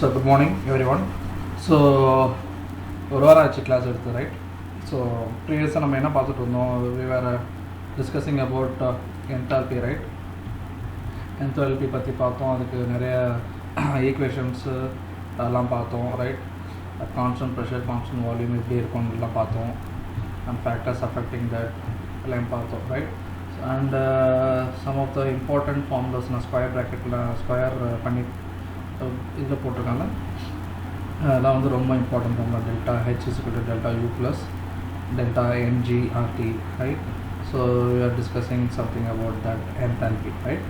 So good morning everyone. So ஒரு வாரம் ஆச்சு கிளாஸ் எடுத்து ரைட். ஸோ ப்ரீவியஸாக நம்ம என்ன பார்த்துட்டு இருந்தோம், we were discussing about enthalpy right. enthalpy பற்றி பார்த்தோம், அதுக்கு நிறைய ஈக்குவேஷன்ஸு அதெல்லாம் பார்த்தோம் right. Constant pressure constant volume எப்படி இருக்கும்லாம் பார்த்தோம், அண்ட் ஃபேக்டர்ஸ் அஃபெக்டிங் தட் எல்லாம் பார்த்தோம் right. And some of the important formulas நான் ஸ்கொயர் ப்ராக்கெட்டில் ஸ்கொயர் பண்ணி இதில் போட்டிருக்காங்க. அதெல்லாம் வந்து ரொம்ப important formula. Delta H is equal to delta U plus delta MGRT right. So we are discussing something about that enthalpy right.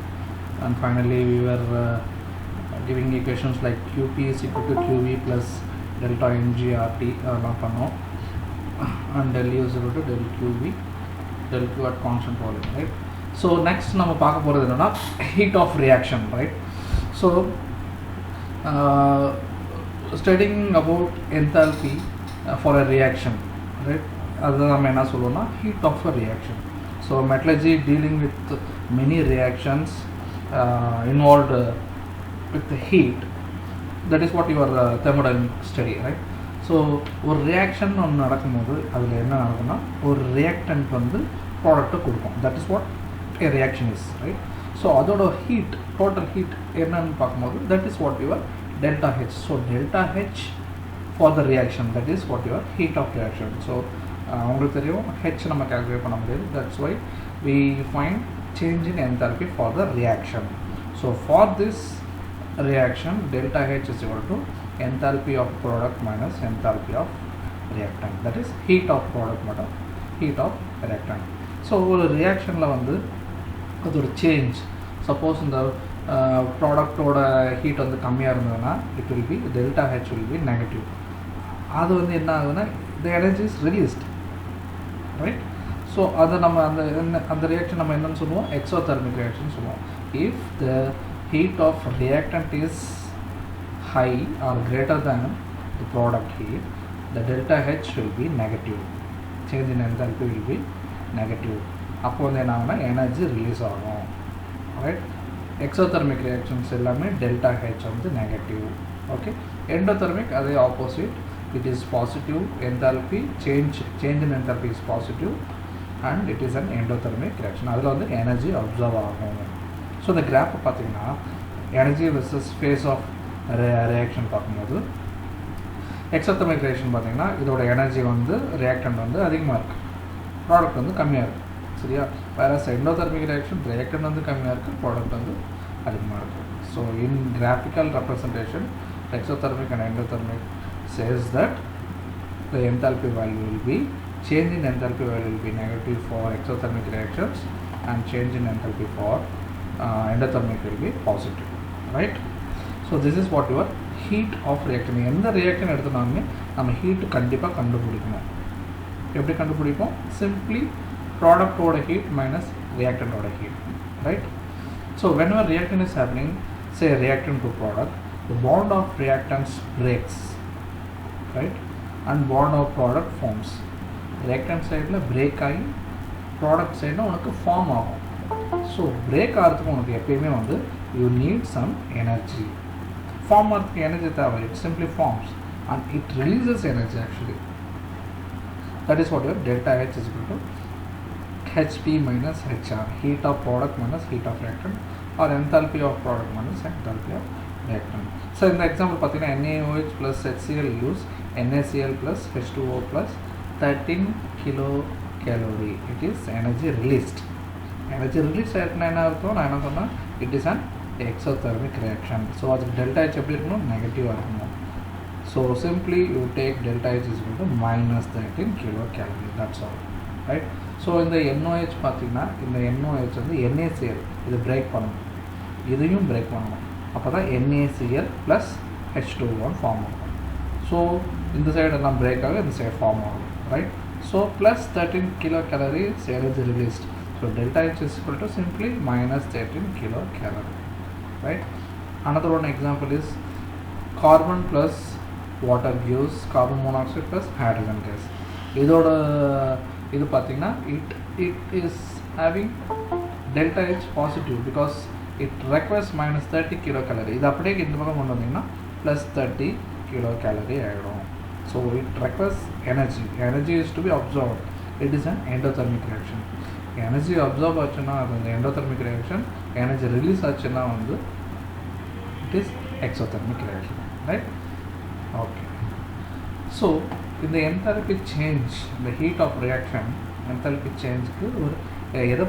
And finally we were giving equations like qp is equal to qv plus delta mgrt அதெல்லாம் பண்ணோம். and del u is equal to del qv del q at constant volume right. So next நம்ம பார்க்க போகிறது என்னன்னா heat of reaction right. So studying about enthalpy for a reaction right, அதுதான் நம்ம என்ன சொல்லுவோம்னா heat of a reaction. So metallurgy dealing with many reactions involved with the heat, that is what your thermodynamic study right. So ஒரு reaction ஒன்று நடக்கும்போது அதில் என்ன நடக்கும்னா ஒரு ரியாக்டன்ட் வந்து ப்ராடக்ட்டை கொடுக்கும். That is what a reaction is right. So அதோட ஹீட் டோட்டல் ஹீட் என்னன்னு பார்க்கும்போது that is what your delta H. So delta H for the reaction that is what your heat of reaction. So உங்களுக்கு தெரியும் H நம்ம calculate பண்ண முடியாது. That's why we find change in enthalpy for the reaction. So for this reaction delta H is equal to enthalpy of product minus enthalpy of reactant, that is heat of product minus heat of reactant. So ஒரு reactionல வந்து அது ஒரு change, suppose இந்த ப்ராடக்டோட heat வந்து கம்மியாக இருந்ததுன்னா it will be delta H will be negative. அது வந்து என்ன ஆகுதுன்னா the energy is released right. So அதை நம்ம அந்த ரியாக்ஷன் நம்ம என்னன்னு சொல்லுவோம், எக்ஸோதெர்மிக் ரியாக்ஷன் சொல்லுவோம். if the heat of reactant is high or greater than the product heat, the delta H will be negative. Change in enthalpy will be negative. அப்போ வந்து என்ன ஆகும்னா எனர்ஜி ரிலீஸ் ஆகும் ரைட். எக்ஸோதெர்மிக் ரியாக்ஷன்ஸ் எல்லாமே delta H வந்து negative okay. Endothermic அதே opposite, it is positive enthalpy, change in enthalpy is positive and it is an endothermic reaction. அதில் வந்து எனர்ஜி அப்சர்வ் ஆகும். ஸோ இந்த கிராஃபை பார்த்தீங்கன்னா energy versus phase of reaction பார்க்கும்போது எக்ஸோதெர்மிக் ரியாக்ஷன் பார்த்தீங்கன்னா இதோட எனர்ஜி வந்து ரியாக்டன்ட் வந்து அதிகமாக இருக்குது, ப்ராடக்ட் வந்து கம்மியாக இருக்குது சரியா. வேறு எண்டோதெர்மிக் ரியாக்ஷன் ரியாக்டன்ட் வந்து கம்மியாக இருக்குது, ப்ராடக்ட் வந்து அதிகமாக இருக்குது. So in graphical representation exothermic and endothermic says that the enthalpy value will be, change in enthalpy value will be negative for exothermic reactions and change in enthalpy for endothermic will be positive right. So this is what your heat of reaction. எந்த reaction எடுத்தனாலுமே நம்ம heat கண்டிப்பாக கண்டுபிடிக்கணும். எப்படி கண்டுபிடிப்போம், simply ப்ராடக்டோட heat minus ரியாக்டன்டோட heat right. So whenever reaction is happening, say reactant to product, the bond of reactants breaks right and bond of product forms. reactant சைடில் பிரேக் ஆகி ப்ராடக்ட் சைடில் உனக்கு ஃபார்ம் ஆகும். ஸோ பிரேக் ஆகிறதுக்கு உனக்கு எப்பயுமே வந்து you need some energy. Form ஆகிறதுக்கு எனர்ஜி தேவை. It simply forms and it releases energy actually. That is what your delta H is equal to HP minus HR, heat of product minus heat of reactant or enthalpy of product minus enthalpy of reactant. So இந்த example பார்த்தீங்கன்னா NaOH plus HCl use NaCl plus H2O plus 13 kilocalorie. It is energy released. Energy release ஆகிட்டுனா என்ன இருக்கும், நான் என்ன சொன்னேன், it is an exothermic reaction. So அதுக்கு delta H எப்படி இருக்கணும், நெகட்டிவாக இருக்கணும். So simply you take delta H is equal to minus 13 kilocalorie. That's all right. So இந்த NOH பார்த்தீங்கன்னா இந்த NOH வந்து NaCl இது பிரேக் பண்ணணும், இதையும் பிரேக் பண்ணணும். அப்போ தான் NaCl ப்ளஸ் H2O ஃபார்ம் ஆகும். ஸோ இந்த சைடு எல்லாம் பிரேக் ஆகும், இந்த சைடு ஃபார்ம் ஆகும் right. So plus 13 kilocalorie energy released. So delta H is equal to simply minus 13 kilocalorie right. Another one example is carbon plus water gives carbon monoxide plus hydrogen gas. இதோட இது பார்த்தீங்கன்னா it is having delta H positive because it requires minus 30 kilocalorie. இது அப்படியே இந்த பக்கம் கொண்டு வந்தீங்கன்னா plus 30 kilocalorie ஆகிடும். So it requires energy. Energy is to be absorbed. It is an endothermic reaction. Energy absorb ஆச்சுன்னா அது அந்த endothermic reaction. Energy release ஆச்சுன்னா வந்து it is exothermic reaction, right? Okay. So in the enthalpy change, the heat of reaction, enthalpy change க்கு ஒரு எதை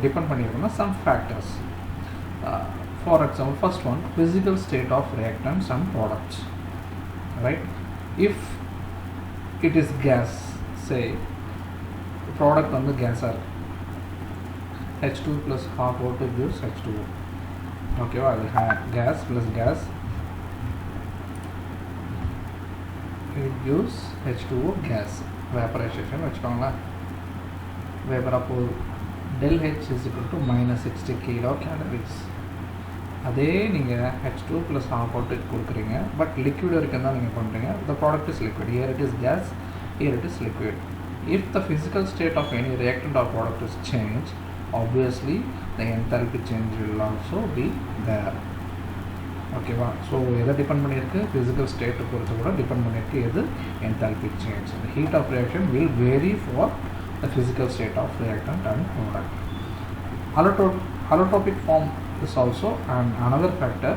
depend பண்ணிருக்குன்னா some factors. For example, first one, physical state of reactants and products, right? If it is gas, say product on the gas are H2 plus half O2 gives H2O. Okay, I will have gas plus gas, it gives H2O gas. Vaporization vechukkonga, vapor up del H is equal to minus 60 kilocalories. அதே நீங்கள் H2 plus half out கொடுக்குறீங்க, but liquid வரைக்கும் தான் நீங்கள் பண்ணுறீங்க. The product is liquid. Here it is gas, here it is liquid. If the physical state of any reactant or product is changed, obviously the enthalpy change will also be there. ஓகேவா? So எதை depend பண்ணியிருக்கு? Physical ஸ்டேட்டை பொறுத்து கூட depend பண்ணியிருக்கு எது? enthalpy change. The heat of reaction will vary for the physical state of reactant and product. Allotropic form is also another factor.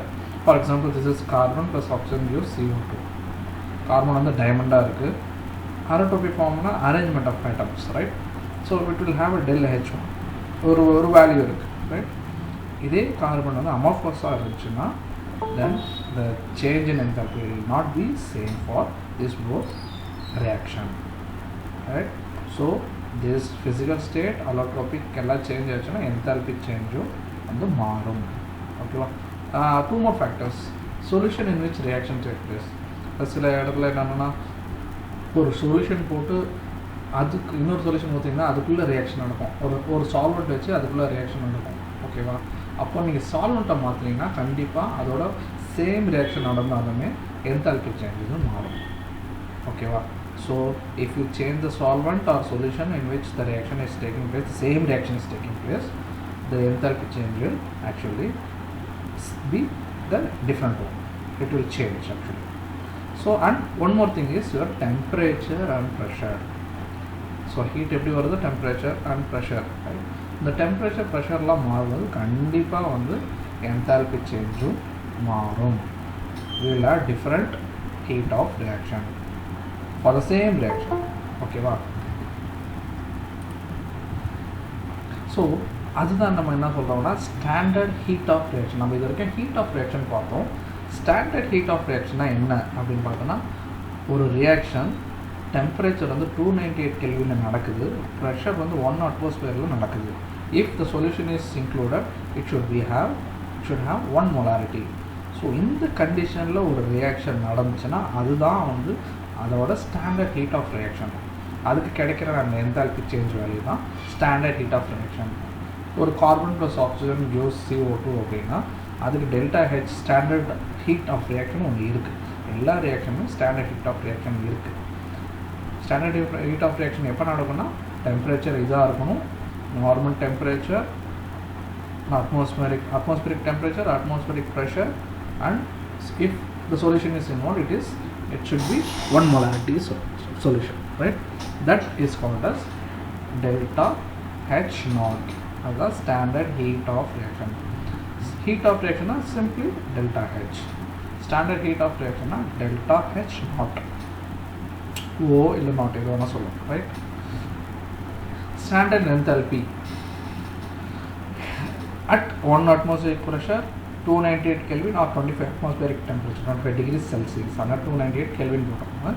For example, this is carbon plus oxygen gives CO2. Carbon on the diamond இருக்கு. Allotropic form na arrangement of atoms, right? So it will have a del H1 ஒரு value இருக்கு, right? இதே carbon வந்து amorphous இருந்துச்சுன்னா then the change in enthalpy will not be same for this both reaction, right? So this physical state allotropic எல்லாம் change ஆச்சுன்னா enthalpy சேஞ்சும் வந்து மாறும். ஓகேவா? Two more factors. Solution in which reaction take place. சில இடத்துல என்னன்னா ஒரு சொல்யூஷன் போட்டு அதுக்கு இன்னொரு சொல்யூஷன் ஊற்றிங்கன்னா அதுக்குள்ளே ரியாக்ஷன் நடக்கும். ஒரு சால்வெண்ட் வச்சு அதுக்குள்ளே ரியாக்ஷன் நடக்கும். ஓகேவா? அப்போ நீங்கள் சால்வெண்ட்டை மாற்றினீங்கன்னா கண்டிப்பாக அதோட சேம் ரியாக்ஷன் நடந்தாலுமே enthalpy சேஞ்சஸும் மாறும். ஓகேவா? So if you change the solvent or solution in which the reaction is taking place, the same reaction is taking place, the enthalpy change will actually be the different one. It will change actually. So and one more thing is your temperature and pressure. So heat எப்படி வருது? Temperature and pressure, right? இந்த temperature pressureலாம் மாறுவது கண்டிப்பாக வந்து enthalpy changeும் மாறும். We will have different heat of reaction for the same reaction. ஓகேவா? So அதுதான் நம்ம என்ன சொல்கிறோம்னா ஸ்டாண்டர்ட் ஹீட் ஆஃப் ரியாக்ஷன். நம்ம இது வரைக்கும் ஹீட் ஆஃப் ரியாக்ஷன் பார்த்தோம். ஸ்டாண்டர்ட் ஹீட் ஆஃப் ரியாக்ஷன்னா என்ன அப்படின்னு பார்த்தோன்னா, ஒரு ரியாக்ஷன் டெம்பரேச்சர் வந்து 298 கெல்வினில் நடக்குது, ப்ரெஷர் வந்து 1 atmosphere நடக்குது. If the solution is included it should have 1 molarity. So இந்த கண்டிஷனில் ஒரு ரியாக்ஷன் நடந்துச்சுன்னா அதுதான் வந்து அதோட ஸ்டாண்டர்ட் ஹீட் ஆஃப் ரியாக்ஷன். அதுக்கு கிடைக்கிற அந்த enthalpy சேஞ்ச் வேல்யூ தான் ஸ்டாண்டர்ட் ஹீட் ஆஃப் ரியாக்ஷன். ஒரு carbon plus oxygen gives CO2 அப்படின்னா அதுக்கு delta H standard heat of reaction ஒன்று இருக்குது. எல்லா ரியாக்ஷனும் ஸ்டாண்டர்ட் ஹீட் ஆஃப் ரியாக்ஷன் இருக்குது. ஸ்டாண்டர்ட் ஹீட் ஆஃப் ரியாக்ஷன் எப்போ நடக்கும்னா டெம்பரேச்சர் இதாக இருக்கணும், normal temperature, atmospheric temperature, atmospheric pressure, and if the solution is involved, it should be 1 molarity solution, right? That is called as delta H naught. That's the standard heat of reaction. Heat of reaction is simply delta H. Standard heat of reaction is delta H naught. O illa not edo na sollu, right? Standard enthalpy at 1 atmospheric pressure, 298 Kelvin or 25 atmospheric temperature, 25 degrees Celsius, under 298 Kelvin போட்டோம்னா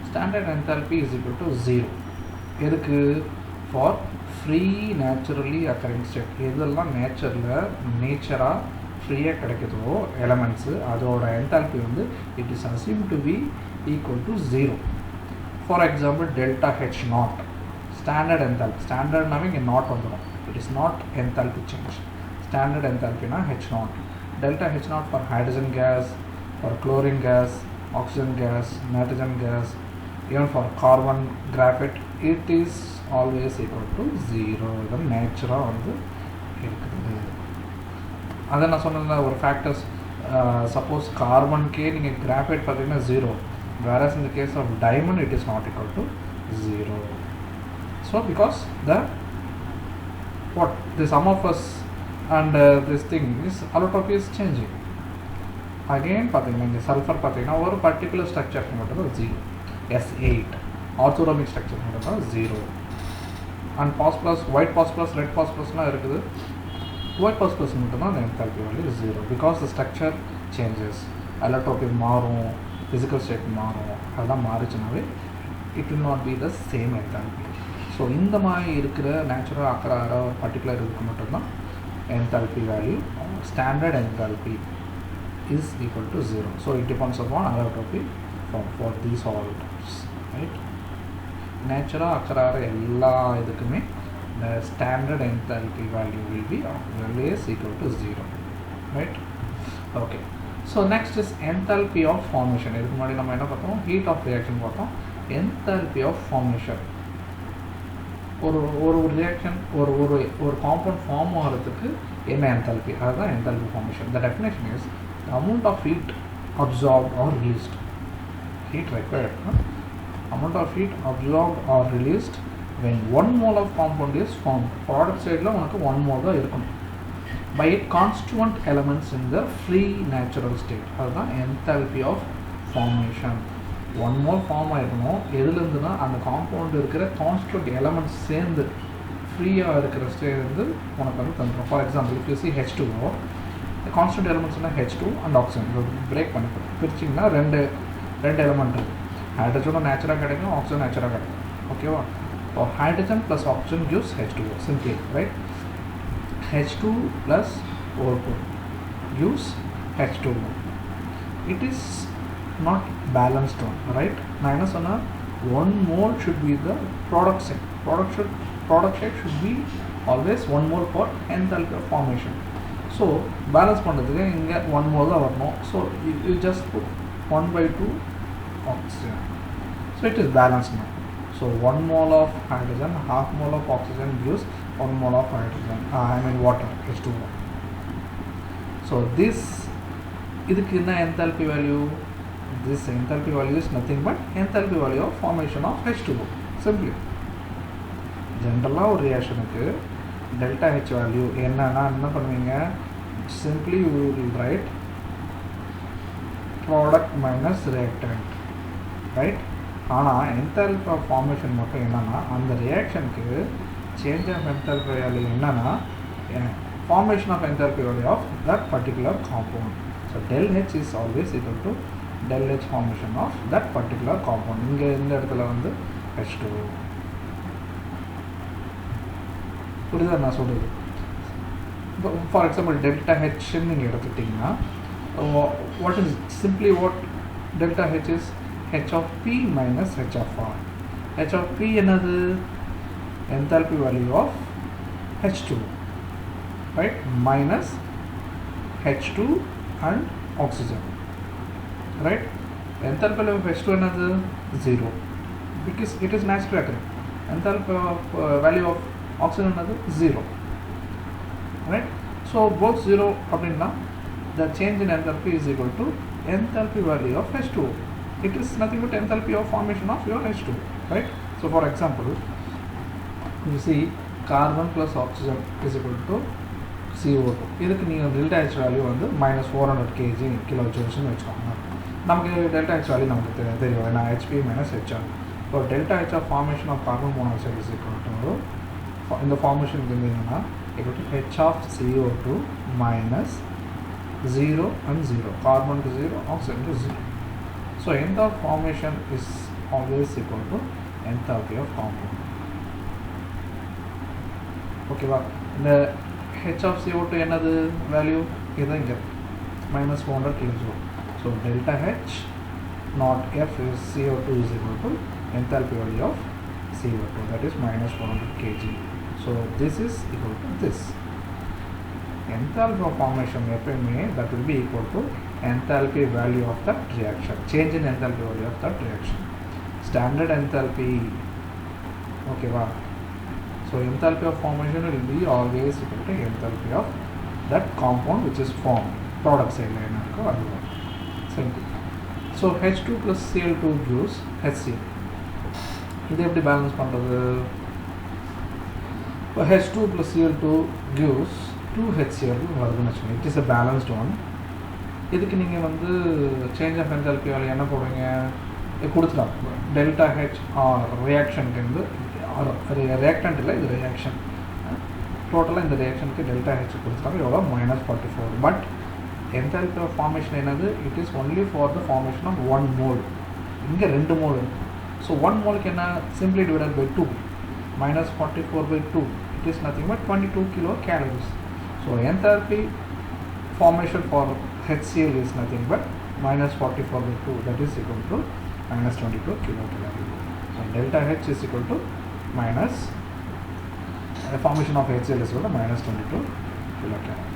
standard enthalpy is equal to 0. எதுக்கு? For free naturally occurring state. எதெல்லாம் நேச்சராக ஃப்ரீயாக கிடைக்குதோ elements அதோட enthalpy வந்து it is assumed to be equal to 0. For example, delta H naught, standard enthalpy. Standard நாவே இங்கே not வந்துடும். It is not enthalpy change. Standard enthalpy na H naught. Delta H naught for hydrogen gas, for chlorine gas, oxygen gas, nitrogen gas, even for carbon, graphite, it is always equal to 0. The nature வந்து இருக்குது. அதை நான் சொன்னதில் ஒரு factors suppose carbon K நீங்கள் graphite பார்த்தீங்கன்னா 0, whereas in the case of diamond it is not equal to 0. So because the sum of us and this thing is allotropy is changing. Again பார்த்தீங்கன்னா இங்கே சல்ஃபர் பார்த்தீங்கன்னா ஒரு particular ஸ்ட்ரக்சருக்கு மட்டும் தான் 0, S8 ஆர்த்தோடாமிக் structure மட்டும் தான் 0. And phosphorus, white phosphorus, red பாஸ்பரஸ்லாம் இருக்குது. ஒயிட் பாஸ்பரஸ் மட்டும் தான் அந்த enthalpy value 0 because the structure changes, allotropy மாறும், ஃபிசிக்கல் ஸ்டேட் மாறும். அதெல்லாம் மாறிச்சுனாவே it will not be the same enthalpy. So இந்த மாதிரி இருக்கிற நேச்சுரல் அக்கறார பர்டிகுலர் இதுக்கு மட்டும்தான் enthalpy value, standard enthalpy is equal to 0. So it depends upon allotropy for these all types, right? Natural அக்கறார எல்லா இதுக்குமே the standard enthalpy value will be always equal to 0, right? Okay, so next is enthalpy of formation. இதுக்கு முன்னாடி நம்ம என்ன பார்த்தோம், heat of reaction பார்த்தோம். enthalpy of formation, ஒரு reaction ஒரு compound form ஆகிறதுக்கு என்ன enthalpy, அதுதான் enthalpy formation. The definition is the amount of heat absorbed or released, heat required, amount of heat absorbed or released when 1 mole of compound is formed. Product side la unakku 1 mole da irukum by constituent elements in the free natural state. Adha enthalpy of formation. 1 mole form ஆயிருக்கணும். எதுலேருந்துனா அந்த compound இருக்கிற constituent elements சேர்ந்து ஃப்ரீயாக இருக்கிற state வந்து உனக்கு வந்து தந்துடும். For example if you see H2O, constituent எலமெண்ட்ஸ்னால் H2 அண்ட் ஆக்சிஜன். இது பிரேக் பண்ணி பிரிச்சிங்கன்னா ரெண்டு எலமெண்ட் இருக்குது. ஹைட்ரஜனும் நேச்சுரலாக கிடைக்கும், ஆக்சிஜன் நேச்சுரலாக கிடைக்கும். ஓகேவா? So hydrogen plus oxygen gives H2O, simply, right? H2 plus O2 gives H2O. It is not balanced one, right? Minus on 1 mole should be the product side. Product side should be always 1 mole for enthalpy of formation. So balance பண்ணுறதுக்கு இங்கே 1 mole தான் வரணும். So you just put 1/2 oxygen. So it is balanced now. So 1 mole of hydrogen, half mole of oxygen gives 1 mole of hydrogen, water, H2O. So this idhukku enna enthalpy value? This enthalpy value is nothing but enthalpy value of formation of H2O. Simply generally ஒரு reactionக்கு delta H value என்னன்னா என்ன பண்ணுவீங்க, simply you will write product minus reactant, right? ஆனால் enthalpy of formation மட்டும் என்னன்னா அந்த ரியாக்ஷனுக்கு change of enthalpy value என்னன்னா formation of enthalpy value of that particular compound. So del H is always equal to del H formation of that particular compound. இங்கே இந்த இடத்துல வந்து H2O. புரியுதா நான் சொல்கிறது? ஃபார் எக்ஸாம்பிள் டெல்டா ஹெச்ன்னு நீங்கள் எடுத்துக்கிட்டிங்கன்னா what is simply what delta H is H of P minus H of R. H of P என்னது? enthalpy value of H2, right? Minus H2 and oxygen, right? enthalpy value of H2 என்னது? 0 because it is naturally occurring. enthalpy of value of oxygen என்னது? 0, right? So both 0 அப்படின்னா the change in enthalpy is equal to enthalpy value of H2O. It is nothing but enthalpy of formation of your H2, right? So for example, you see carbon plus oxygen is equal to CO2. இதுக்கு நீங்கள் delta H value வந்து -400 kg kilojoules வச்சுக்கோங்க. நமக்கு delta H value நமக்கு தெரியும், ஏன்னா HP minus HR. So delta H of formation of carbon monoxide is equal to இந்த formation என்னன்னா equal to H of CO2 minus 0 and 0. Carbon to 0, oxygen to 0. So enthalpy formation is always equal to enthalpy of compound. Okay, the H of CO2 another value is -400 kJ. So delta H not F is CO2 is equal to enthalpy value of CO2, that is -400 kg. So this is equal to this. Enthalpy of formation that will be equal to enthalpy value of that reaction, change in enthalpy value of that reaction. Standard enthalpy, okay, wow. So enthalpy of formation will be always equal to enthalpy of that compound which is formed. Product சைடில் என்ன இருக்கோ அதுதான் same thing. So H2 + Cl2 gives HCl. இது எப்படி balance பண்ணுறது? இப்போ H2 + Cl2 gives 2HCl வருதுன்னு வச்சுக்கோங்க. It is a balanced one. இதுக்கு நீங்கள் வந்து சேஞ்ச் ஆஃப் என்தால்பி வேலை என்ன போடுவீங்க? கொடுத்துட்டாங்க டெல்டா ஹெச் ரியாக்ஷனுக்கு வந்து ரியாக்டன்ட் இல்லை, இது ரியாக்ஷன். டோட்டலாக இந்த ரியாக்ஷனுக்கு டெல்டா ஹெச் கொடுத்துட்டாங்க எவ்வளோ? -44. பட் என்தால்பி ஆஃப் ஃபார்மேஷன் என்னது? It is only for the formation of 1 mole. இங்கே 2 mole இருக்குது. ஸோ 1 moleக்கு என்ன? Simply divided by 2. -44/2. It is nothing but 22 kilocalories. So enthalpy formation for HCl is nothing but -44/2, that is equal to -22 kilocalorie. So delta H is equal to minus formation of HCl is equal to -22 kilocalorie.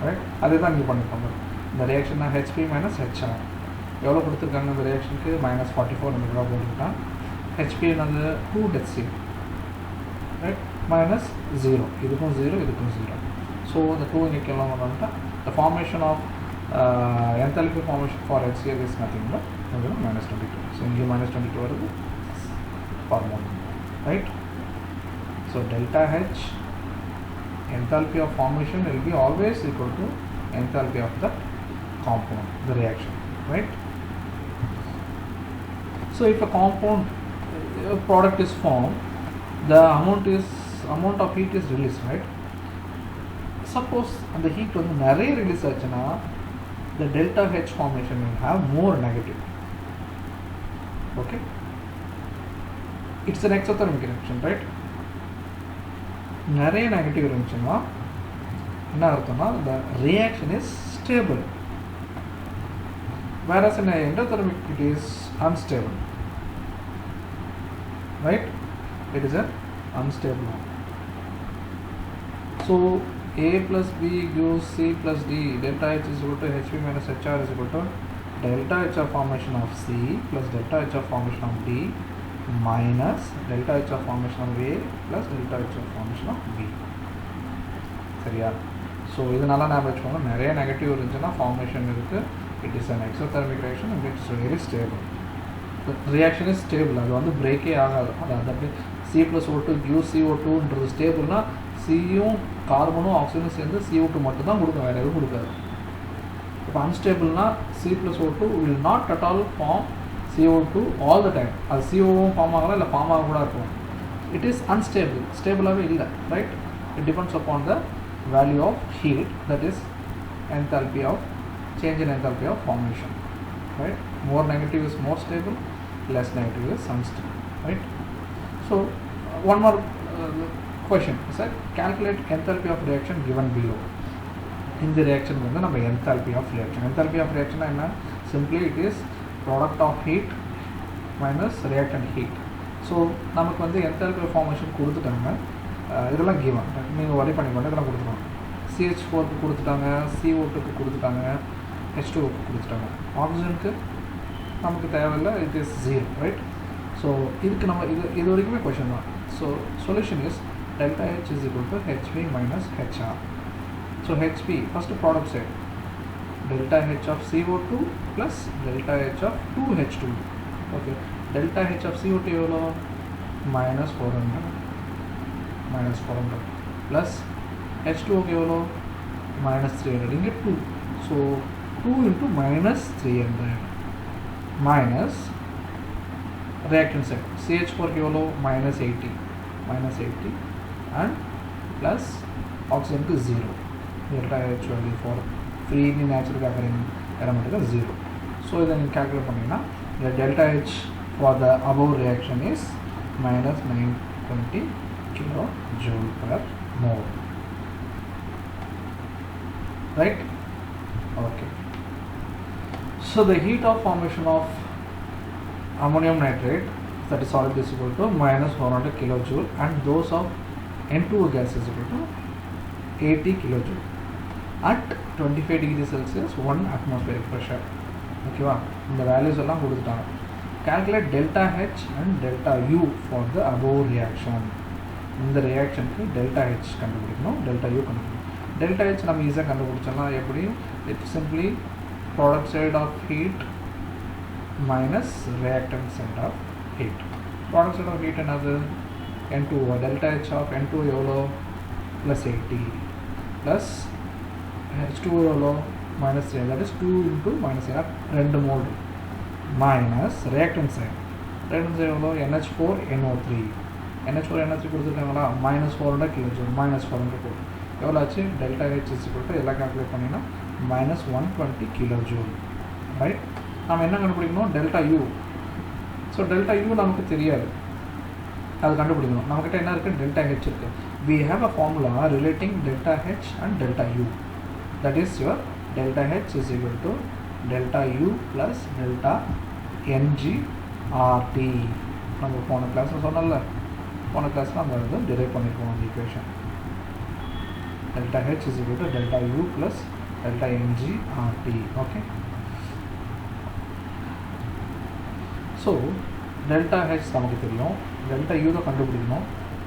Right? அதே தான் நீங்கள் பண்ணிக்கோங்க. இந்த reaction HP - HR எவ்வளோ கொடுத்துருக்காங்க? இந்த ரியாக்ஷனுக்கு -44 இந்த எவ்வளோ போட்டுக்கிட்டான். HP என்னது? 2HCl, right? -0, இதுக்கும் 0, இதுக்கும் 0. So the 2 இங்கே கேள்வி வந்துட்டா the formation of enthalpy formation for HCl is nothing but -22. So இங்கே -22 வருது formula, right? So delta H enthalpy of formation will be always equal to enthalpy of the compound, the reaction, right? So if a compound product is formed, the amount of heat is released, right? Suppose and the heat வந்து நிறைய release ஆச்சுன்னா the delta H formation will have more negative. Okay, it's an exothermic reaction, right? நிறைய negative இருந்துச்சுன்னா என்ன அர்த்தம்னா the reaction is stable, whereas in endothermic it is unstable, right? It is an unstable one. So A plus B gives C plus D. Delta H is equal to HP minus HR is equal to delta H of formation of C plus delta H of formation of D minus delta H of formation of A plus delta H of formation of B. சரியா? So இது நல்லா ஞாபகம் வச்சுக்கோங்க. நிறைய negative இருந்துச்சுன்னா formation இருக்குது. It is an exothermic reaction and it's very stable. Reaction is stable, அது வந்து பிரேக்கே ஆகாது. அது அப்படி C+O2 gives CO2ன்றது ஸ்டேபிள்னா சியும் கார்பனும் ஆக்சிஜனும் சேர்ந்து CO2 மட்டும்தான் கொடுக்கும், வேறு எதுவும் கொடுக்காது. இப்போ அன்ஸ்டேபிள்னா C+O2 will not at all form CO2 all the time. அது COவும் ஃபார்ம் ஆகலாம், இல்லை ஃபார்ம் ஆக கூட இருக்கும். இட் இஸ் அன்ஸ்டேபிள், ஸ்டேபிளாகவே இல்லை, right? It depends upon the value of heat, that is enthalpy of change in enthalpy of formation, right? More negative is more stable, less negative is unstable, right? So one more question is that calculate enthalpy of reaction given below. In the reaction வந்து நம்ம enthalpy of reaction. Enthalpy of reaction என்ன? Simply it is product of heat minus reactant heat. So நமக்கு வந்து enthalpy of formation கொடுத்துட்டாங்க. இதெல்லாம் given. நீங்கள் வரி பண்ணிக்கொண்டு இதெல்லாம் கொடுத்துருவாங்க. CH4க்கு கொடுத்துட்டாங்க, CO2க்கு கொடுத்துட்டாங்க, H2க்கு கொடுத்துட்டாங்க. ஆக்சிஜனுக்கு நமக்கு தேவையில்லை, it is 0, right? So இதுக்கு நம்ம இது வரைக்குமே கொஷின் தான். So solution is delta H is equal to HP minus HR. So HP, first product side, delta H of CO2 plus delta H of 2H2. Okay, delta H of CO2 எவ்வளோ? -400 plus H2O எவ்வளோ? -300. இங்கே 2, so 2 into -300 minus reactant side CH4 எவ்வளோ? -80 and plus oxygen to 0. delta H value for free natural occurring element is 0. So then you calculate பண்ணிங்கன்னா the delta H for the above reaction is -920 kilojoule per mole, right? Okay, so the heat of formation of ammonium nitrate, that is solid, is equal to -400 kilojoule, and those of N2O gas is equal to 80 kilojoule at 25 degrees Celsius 1 atmospheric pressure. ஓகேவா? இந்த values எல்லாம் கொடுத்துட்டாங்க. calculate delta H and delta U for the above reaction. இந்த ரியாக்ஷனுக்கு delta H கண்டுபிடிக்கணும், delta U கண்டுபிடிக்கணும். delta H நம்ம ஈஸியாக கண்டுபிடிச்சலாம். எப்படி? It's simply product side of heat minus reactant side of heat. Product side of heat என்னது? N2O. delta H of N2 எவ்வளோ? plus 80 plus H2O எவ்வளோ? minus 3. that is 2 into minus 2 mole minus reactant side. reactant side எவ்வளோ? NH4 NO3. NH4 NO3 கொடுத்துருக்காங்களா? minus 400 kJ minus 400 போடு. எவ்வளோ ஆச்சு? delta H is equal to எல்லாம் calculate பண்ணினா minus 120 kJ. Right? நம்ம என்ன கண்டுபிடிக்கணும்? delta U. So delta U நமக்கு தெரியாது, அது கண்டுபிடிக்கணும். நம்மக்கிட்ட என்ன இருக்குது? delta H இருக்குது. we have a formula relating delta H and delta U. that is your delta H is equal to delta U plus delta Ng RT. நம்ம போன கிளாஸில் சொன்னல, போன கிளாஸில் நம்ம வந்து டிரைவ் பண்ணிக்குவோம் அந்த equation. delta H is equal to delta U plus delta Ng RT. Okay, so delta H நமக்கு தெரியும், delta U தான் கண்டுபிடிக்கணும்.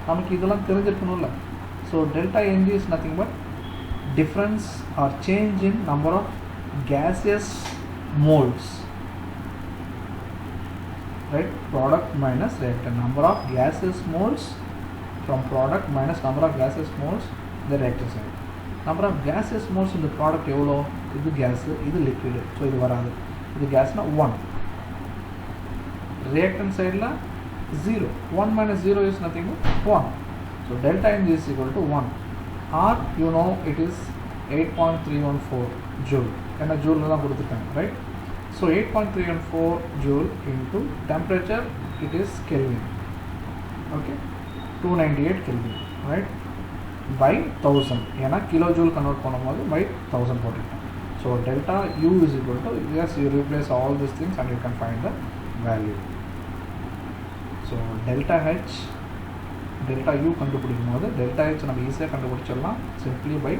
நமக்கு இதெல்லாம் தெரிஞ்சிருக்கணும்ல. So delta Ng is nothing but difference or change in number of gaseous moles, right? product minus reactant, number of gaseous moles from product minus number of gaseous moles the reactant side. number of gaseous moles in the product எவ்வளோ? இது case, இது liquid, so இது வராது. இது கேஸ்னா 1. reactant சைடில் 0. 1 minus 0 is nothing but 1. so delta Ng is equal to 1. or you know it is 8.314 joule. ஏன்னா ஜூலில் தான் கொடுத்துருக்காங்க, right? So 8.314 joule into temperature it is Kelvin. okay, 298 Kelvin, right? by 1000. ஏன்னா kilo joule convert பண்ணும்போது by 1000 போட்டுருக்கேன். So delta U is equal to, yes, you replace all these things and you can find the value. So delta H delta U கண்டுபிடிக்கும் போது delta H நம்ம ஈஸியாக கண்டுபிடிச்சிடலாம் simply by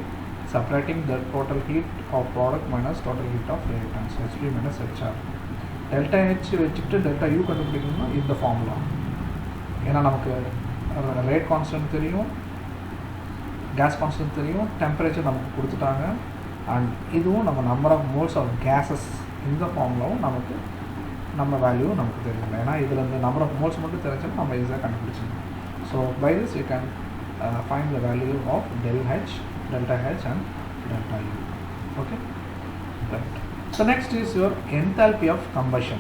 separating the total heat of product minus total heat of reactants, H3 minus HR. delta H வச்சுட்டு delta U கண்டுபிடிக்கணும்னா இந்த formula. ஏன்னா நமக்கு ரேட் கான்ஸ்டன்ட் தெரியும், கேஸ் கான்ஸ்டன்ட் தெரியும், டெம்பரேச்சர் நமக்கு கொடுத்துட்டாங்க, அண்ட் இதுவும் நம்ம number of moles of gases, இந்த ஃபார்முலாவும் நமக்கு நம்ம வேல்யூவும் நமக்கு தெரியல. ஏன்னா இதில் இந்த நம்பர் ஆஃப் மோல்ஸ் மட்டும் தெரிஞ்சாலும் நம்ம ஈஸியாக கண்டுபிடிச்சிடலாம். So by this you can find the value of delta H and delta U. okay, right. so next is your enthalpy of combustion.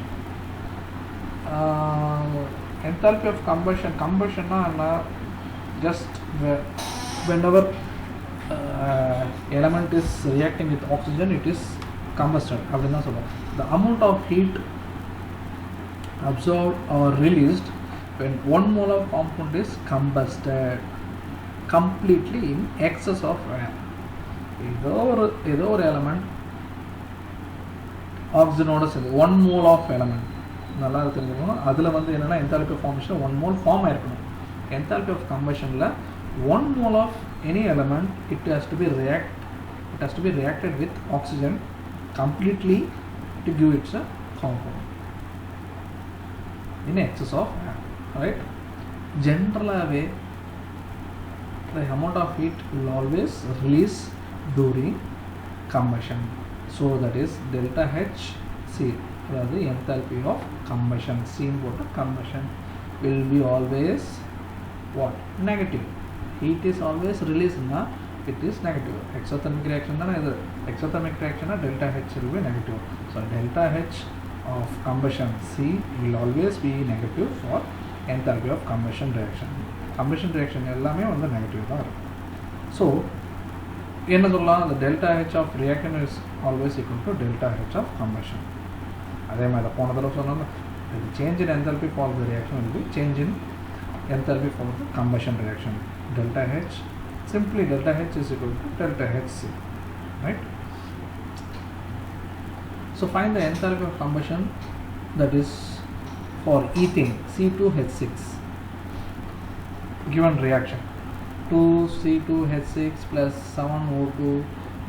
enthalpy of combustion na just whenever element is reacting with oxygen it is combusted அப்படினா சொல்றோம். the amount of heat absorbed or released when 1 mole of compound is combusted completely in excess of air. ஏதோ ஒரு element ஆக்சிஜனோட சேர்ந்து 1 mole of element நல்லா தெரிஞ்சுக்கணும். அதில் வந்து என்னென்னா enthalpy of formation 1 mole form ஆயிருக்கணும். enthalpy of combustionல 1 mole of any element it has to be reacted with oxygen completely to give its a compound in excess of air, right? generally the amount of heat will always release during combustion, so that is delta H C, that is enthalpy of combustion. C important, combustion will be always what? Negative. heat is always released na, it is negative. exothermic reaction na idu exothermic reaction na delta H will be negative. so delta H of combustion C will always be negative for enthalpy of combustion reaction. combustion reaction எல்லாமே வந்து negative தான் இருக்கும். So என்ன சொல்லலாம்? the delta H of reaction is always equal to delta H of combustion. அதே மாதிரி போன தடவை சொன்னோம்னா change in enthalpy for the reaction will be change in enthalpy for the combustion reaction. delta H, simply delta H is equal to delta HC, right? so find the enthalpy of combustion, that is for ethane C2H6 given reaction. 2C2H6 plus 7O2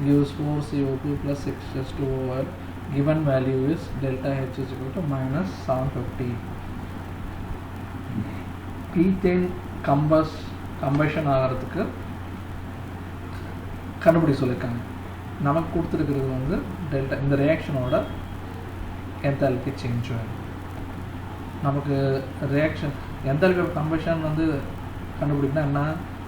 gives 4CO2 plus 6H2O. given value is delta H is equal to minus 750. ethane combustion ஆகிறதுக்கு கண்டுபிடிக்க சொல்லியிருக்காங்க. நமக்கு கொடுத்துருக்கிறது வந்து delta, இந்த ரியாக்ஷனோட enthalpy change வேணும். நமக்கு reaction enthalpy of combustion வந்து கண்டுபிடிக்கணும் என்ன,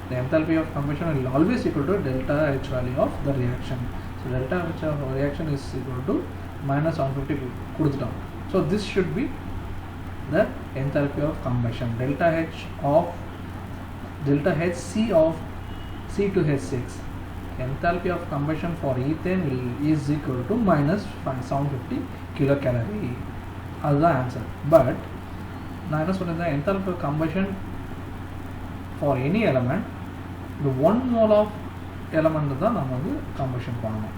the enthalpy of combustion will always equal to delta H value of the reaction. So delta H of reaction is equal to minus 150 கொடுத்துட்டோம். So this should be the enthalpy of combustion. Delta H C of C2H6. Enthalpy of combustion for ethane is equal to minus 750 kilocalorie. That's the answer. But நான் என்ன சொல்றேன், enthalpy of combustion for any element, the 1 mole of element தான் நம்ம வந்து combustion பண்ணணும்.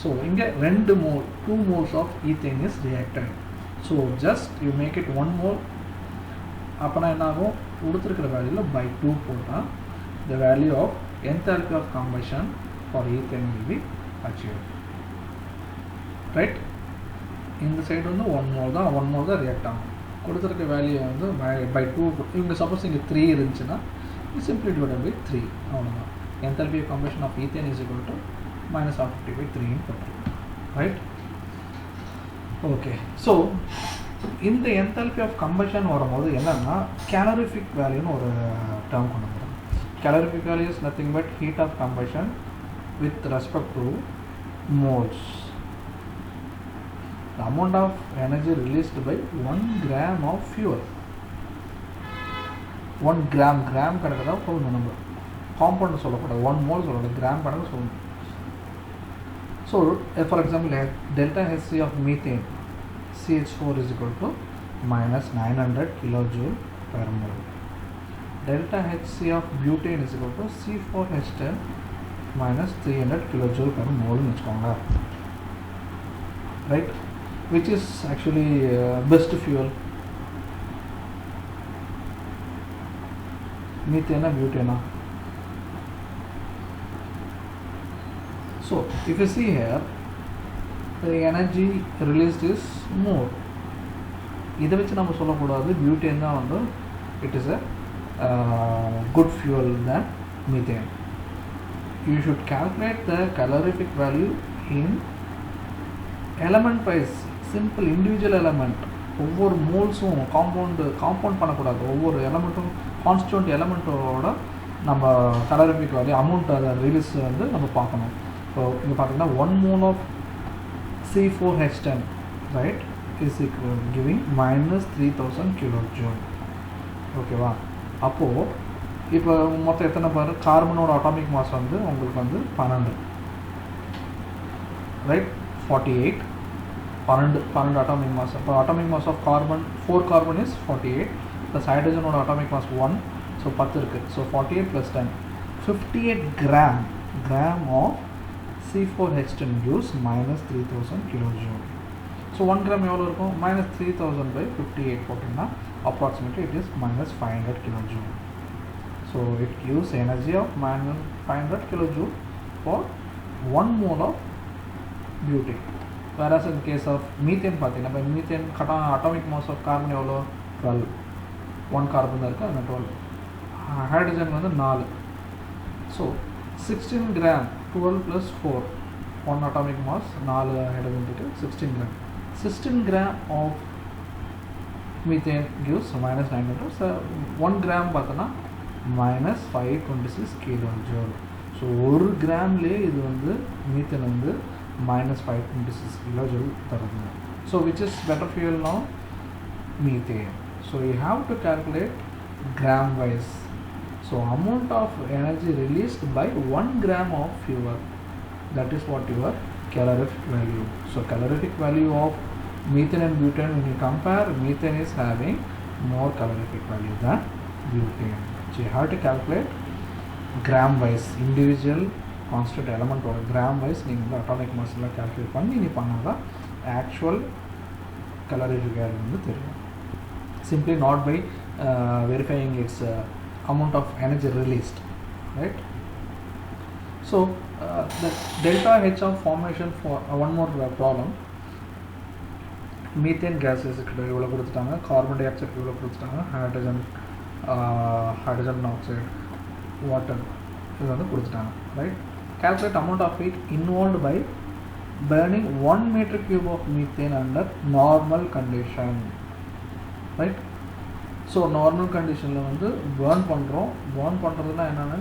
So இங்கே 2 mole, 2 moles of ethane is reacted. So just you make it 1 mole. அப்போனா என்ன ஆகும், கொடுத்துருக்கிற வேல்யூவில் by 2 போட்டால் the value of enthalpy of combustion for ethane will be achieved. Right? இந்த சைடு வந்து 1 mole தான் ரியாக்ட் ஆகும். கொடுத்துருக்க வேல்யூ வந்து by 2. இவங்க சப்போஸ் இங்கே 3 இருந்துச்சுன்னா simply divided by 3 அவ்வளோதான். enthalpy of combustion of ethane is equal to minus 150 by 3 போட்டுருக்கோம். ரைட்? ஓகே. ஸோ இந்த enthalpy of combustion வரும்போது என்னன்னா calorific வேல்யூன்னு ஒரு டேர்ம் கொண்டு வரோம். calorific value is nothing but heat of combustion with respect to moles. The amount of energy released by 1 gram of fuel. 1 gram கணக்கு தான் போகணும், நம்ம காம்பவுண்ட் சொல்லக்கூடாது, 1 mole சொல்லக்கூடாது, கிராம் கணக்கு சொல்லணும். So for example delta HC of methane CH4 is equal to minus 900 kilojoule per mole. Delta HC of butane is equal to C4H10 minus 300 kilojoule per mole வச்சுக்கோங்க. Right? Which is actually best fuel? Methane or butane? So if you see here, the energy released is more. இதை வச்சு நம்ம சொல்லக்கூடாது butane தான் வந்து it is a good fuel than methane. You should calculate the calorific value in element wise, simple individual element. ஒவ்வொரு மோல்ஸும் compound பண்ணக்கூடாது, ஒவ்வொரு எலமெண்ட்டும் constituent எலமெண்ட்டோட நம்ம calorific value அமௌண்ட் அதை ரிலீஸ் வந்து நம்ம பார்க்கணும். ஸோ இங்கே பார்த்தீங்கன்னா 1 mole of C4H10 right is equal giving minus 3000 kilojoule. ஓகேவா? அப்போது இப்போ மொத்தம் எத்தனை பாரு, கார்பனோட அட்டாமிக் மாஸ் வந்து உங்களுக்கு வந்து 12 right, 48 12 atomic mass. So atomic mass of carbon, 4 carbon is 48 plus hydrogen or atomic mass 1, so 10 இருக்கு. So 48 plus 10, 58 gram of C4H10 gives minus 3000 kilojoule. So 1 gram எவ்வளோ இருக்கும், minus 3000 by 58 போட்டிங்கன்னா approximately it is minus 500 kilojoule. So it gives energy of minus 500 kilojoule for 1 mole of butane. Whereas in case of methane பார்த்தீங்கன்னா, இப்போ methane atomic mass of carbon எவ்வளோ, 12, 1 carbon தான் இருக்குது, அது 12, hydrogen வந்து 4. So 16 gram, 12 plus 4, 1 atomic mass, 4 hydrogen இருக்குது, 16 gram. 16 gram of methane gives minus 900. So 1 gram பார்த்தோன்னா minus 526 kilojoule. So 1 gramலேயே இது வந்து methane வந்து minus 526 kilojoule தருது. So which is better fuel now? Methane. So you have to calculate gram wise. So amount of energy released by 1 gram of fuel, that is what your calorific value. So calorific value of methane and butane, when you compare, methane is having more calorific value than butane. So you have to calculate gram wise, individual constant element or gram wise நீங்கள் atomic mass எல்லாம் calculate பண்ணி நீ பண்ணாதான் actual calorific value வந்து தெரியும். Simply not by verifying its amount of energy released, right? So the delta H of formation for one more problem. Methane gases இவ்வளோ கொடுத்துட்டாங்க, carbon di oxide இவ்வளோ கொடுத்துட்டாங்க, ஹைட்ரஜன் ஆக்சைடு, வாட்டர் இது வந்து கொடுத்துட்டாங்க, right? calculate amount of heat involved by burning 1 meter cube of methane under normal condition, right? So normal condition la vandu burn pandrom, burn pandradhuna enna,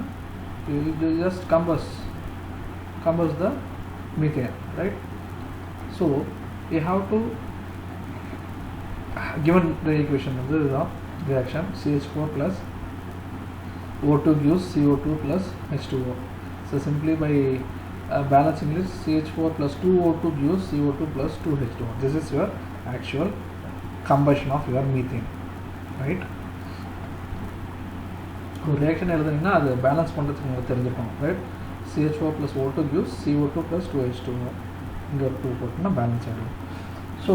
it will just combust the methane, right? So you have to given the equation is the reaction CH4 plus O2 gives CO2 plus H2O. So simply by balancing this, CH4 plus 2O2 gives CO2 plus 2H2O. This is your actual combustion of your methane, right? So reaction எழுதுனீங்கன்னா அது balance பண்ணுறதுக்கு உங்களுக்கு தெரிஞ்சிருக்கணும், right? CH4 plus O2 gives CO2 plus 2H2O. இங்கே ஒரு 2 போட்டுன்னா balance ஆகிடும். So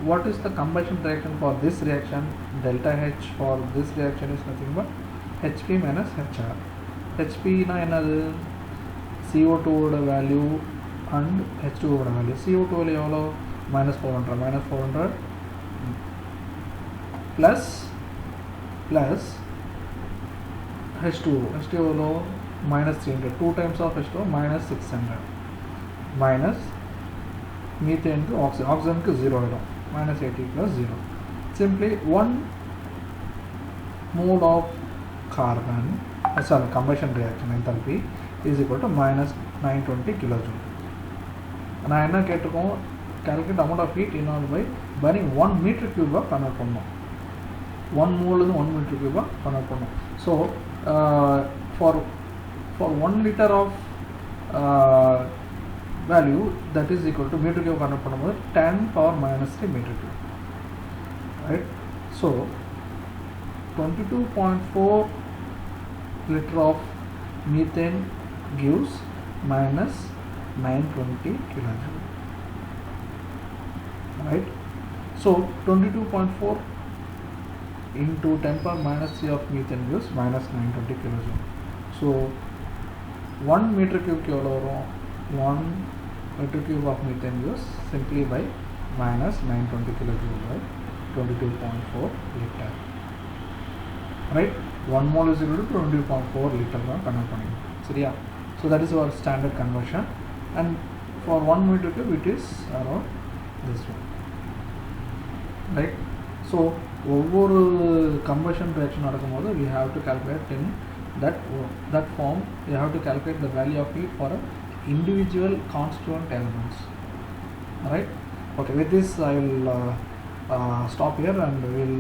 what is the combustion reaction for this reaction? Delta H for this reaction is nothing but HP minus HR. HP na என்னது CO2 ஓட value and H2O ஓட value. CO2 value எவ்வளோ -400 plus H2O எவ்வளோ -300, 2 times of H2O -600 minus methane to oxygen ku 0 ஆகிடும், -80 plus 0. Simply 1 mole of carbon, combustion reaction enthalpy is equal to -920 kilojoule. நான் என்ன கேட்டிருக்கோம், calculate amount of heat involved by burning 1 meter cube convert பண்ணணும். 1 mole is 1 meter cube convert பண்ணணும். So for 1 liter of value, that is equal to meter cube convert பண்ணும்போது 10 power minus 3 meter cube, right? So 22.4 liter of methane gives minus 920 kilojoule, right? So 22.4 into 10 power minus 3 of methane gives minus 920 kilojoule. So 1 meter cube ku evlo varum, 1 meter cube of methane gives simply by minus 920 kilojoule by 22.4 liter, right? 1 mole is equal to 22.4 liter convert பண்ணிடும், சரியா? So that is our standard conversion, and for 1 meter cube it is around this one, right? So ஒவ்வொரு combustion reaction நடக்கும்போது we have to calculate in that form. You have to calculate the value of heat for individual constituent elements, right? Okay, with this I will stop here, and we will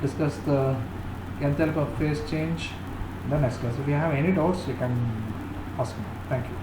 discuss the enthalpy of phase change in the next class. If you have any doubts, you can ask me. Thank you.